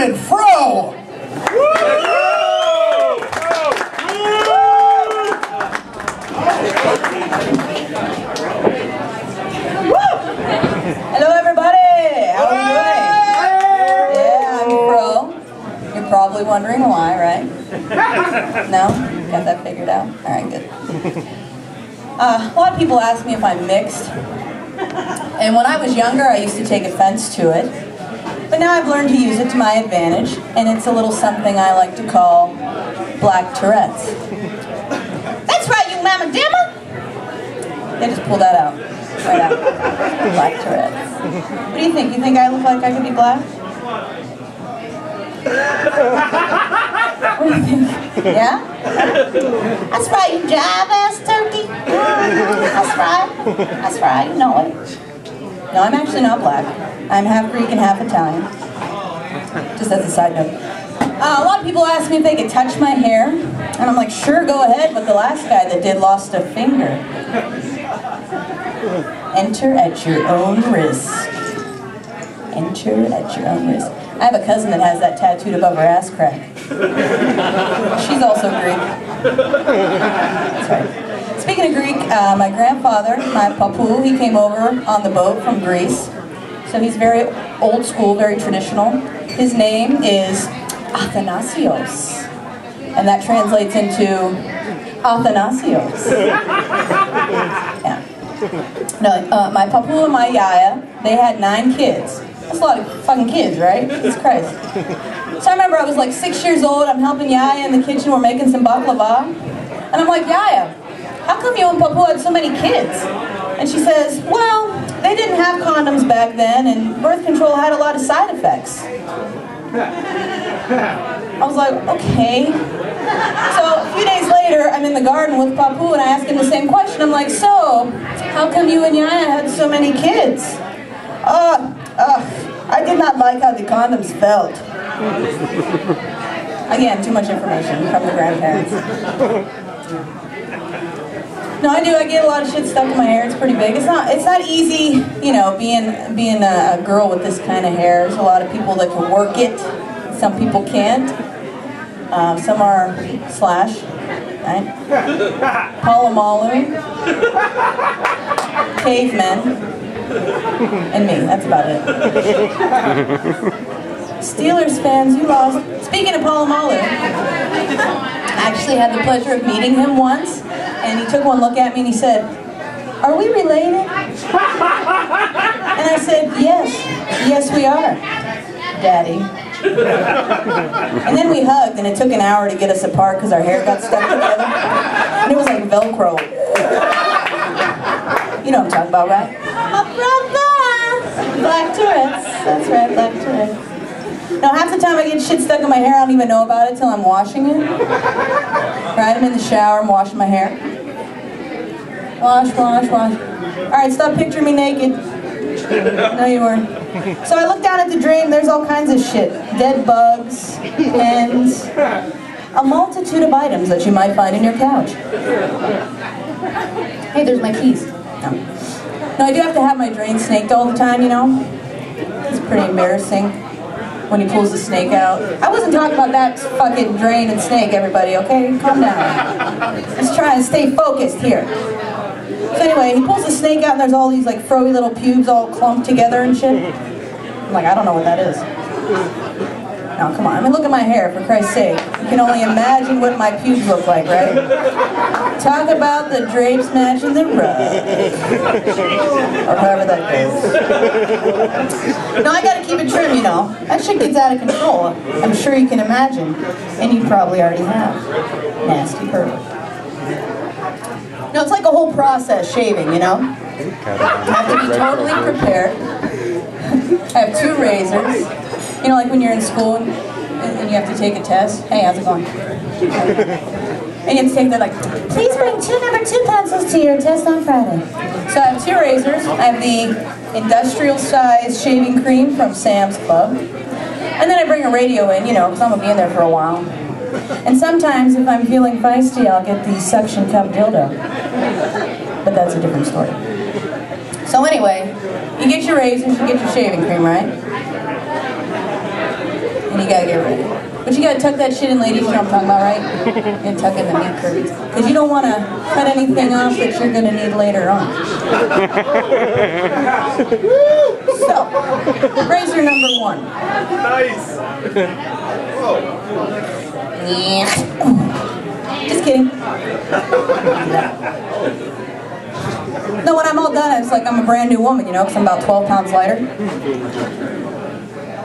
David Fro! Hello everybody! How are you doing? Yeah, I'm Fro. You're probably wondering why, right? No? Got that figured out? Alright, good. A lot of people ask me if I'm mixed. And when I was younger, I used to take offense to it. But now I've learned to use it to my advantage, and it's a little something I like to call Black Tourette's. That's right, you mamma jamma! They just pulled that out. Right out. Black Tourette's. What do you think? You think I look like I could be black? What do you think? Yeah? That's right, you jive-ass turkey. That's right. That's right, you know it. No, I'm actually not black. I'm half Greek and half Italian. Just as a side note. A lot of people ask me if they could touch my hair. And I'm like, sure, go ahead, but the last guy that did lost a finger. Enter at your own risk. Enter at your own risk. I have a cousin that has that tattooed above her ass crack. She's also Greek. That's right. Speaking of Greek, my grandfather, my papu, he came over on the boat from Greece. So he's very old school, very traditional. His name is Athanasios. And that translates into Athanasios. Yeah. No, my papu and my yaya, they had 9 kids. That's a lot of fucking kids, right? Jesus Christ. So I remember I was like 6 years old, I'm helping Yaya in the kitchen, we're making some baklava. And I'm like, Yaya, how come you and Papu had so many kids? And she says, well, they didn't have condoms back then, and birth control had a lot of side effects. I was like, okay. So a few days later, I'm in the garden with Papu, and I ask him the same question. I'm like, so, how come you and Yaya had so many kids? I did not like how the condoms felt. Again, too much information from the grandparents. No, I do. I get a lot of shit stuck in my hair. It's pretty big. It's not easy, you know, being a girl with this kind of hair. There's a lot of people that can work it. Some people can't. Some are Slash, right? Palomalu, cavemen. And me, that's about it. Steelers fans, you lost. Speaking of Palomalu, I actually had the pleasure of meeting him once, and he took one look at me and he said, are we related? And I said, yes we are, Daddy. And then we hugged, and it took an hour to get us apart because our hair got stuck together. And it was like Velcro. You know what I'm talking about, right? My brother! Black Tourette's. That's right, Black Tourette's. Now, half the time I get shit stuck in my hair, I don't even know about it till I'm washing it. Right, I'm in the shower, I'm washing my hair. Wash. Alright, stop picturing me naked. No, you weren't. So I look down at the drain, there's all kinds of shit. Dead bugs, pens, a multitude of items that you might find in your couch. Hey, there's my keys. No, I do have to have my drain snaked all the time, you know? It's pretty embarrassing when he pulls the snake out. I wasn't talking about that fucking drain and snake, everybody, okay? Calm down. Let's try and stay focused here. So anyway, he pulls the snake out and there's all these like froey little pubes all clumped together and shit. I'm like, I don't know what that is. Now, come on, I mean, look at my hair, for Christ's sake. You can only imagine what my pubes look like, right? Talk about the drapes matching the rug. Or however that goes. No, I gotta keep it trim, you know. That shit gets out of control. I'm sure you can imagine. And you probably already have. Nasty pervert. No, it's like a whole process, shaving, you know? You have to be totally prepared. I have 2 razors. You know, like when you're in school and you have to take a test. Hey, how's it going? And you have to take that, like, please bring 2 number 2 pencils to your test on Friday. So I have 2 razors. I have the industrial size shaving cream from Sam's Club. And then I bring a radio in, you know, because I'm going to be in there for a while. And sometimes, if I'm feeling feisty, I'll get the suction cup dildo. But that's a different story. So anyway, you get your razors, you get your shaving cream, right? And you gotta get ready. But you gotta tuck that shit in, ladies, you know what I'm talking about, right? And tuck in the meat curtains. Because you don't want to cut anything off that you're gonna need later on. So, razor number 1. Nice. Just kidding. No, when I'm all done, it's like I'm a brand new woman, you know, because I'm about 12 pounds lighter.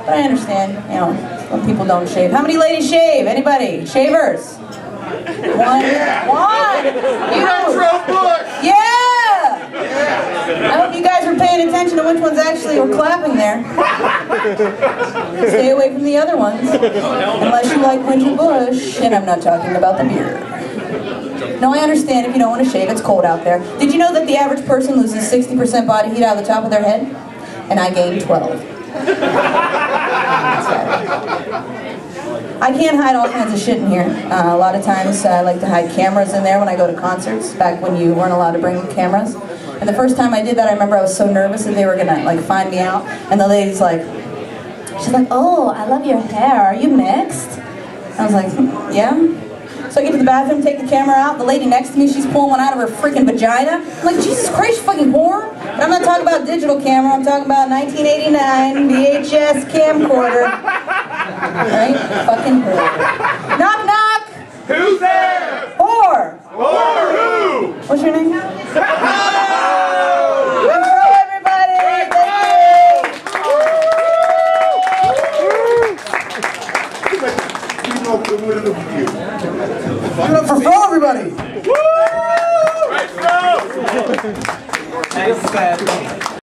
But I understand, you know, when people don't shave. How many ladies shave? Anybody? Shavers? One. One! Retro Bush! Yeah! I hope you guys were paying attention to which ones actually were clapping there. Stay away from the other ones. Unless you like Winter Bush, and I'm not talking about the beer. No, I understand if you don't want to shave, it's cold out there. Did you know that the average person loses 60% body heat out of the top of their head? And I gained 12. I can't hide all kinds of shit in here. A lot of times I like to hide cameras in there when I go to concerts, back when you weren't allowed to bring cameras. And the first time I did that, I remember I was so nervous that they were gonna like find me out. And the lady's like, she's like, "Oh, I love your hair. Are you mixed?" I was like, "Yeah." So I get to the bathroom, take the camera out. The lady next to me, she's pulling one out of her freaking vagina. I'm like, Jesus Christ, you fucking whore. And I'm not talking about digital camera. I'm talking about 1989 VHS camcorder. Right? Fucking whore. Knock, knock. Who's there? Whore. Or who? What's your name?